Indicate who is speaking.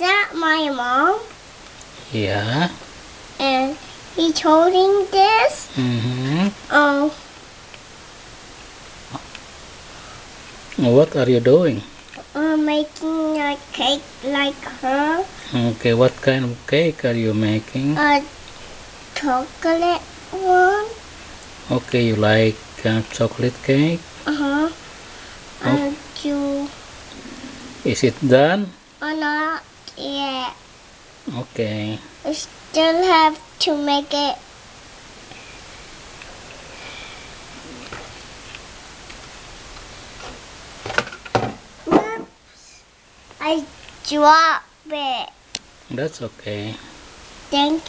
Speaker 1: that my mom?
Speaker 2: Yeah.
Speaker 1: And he's holding this.
Speaker 2: What are you doing?
Speaker 1: Making a cake like her.
Speaker 2: Okay, what kind of cake are you making?
Speaker 1: A chocolate one.
Speaker 2: Okay, you like chocolate cake?
Speaker 1: And you
Speaker 2: Is it done?
Speaker 1: not yet.
Speaker 2: Okay.
Speaker 1: I still have to make it. Whoops! I dropped it.
Speaker 2: That's okay.
Speaker 1: Thank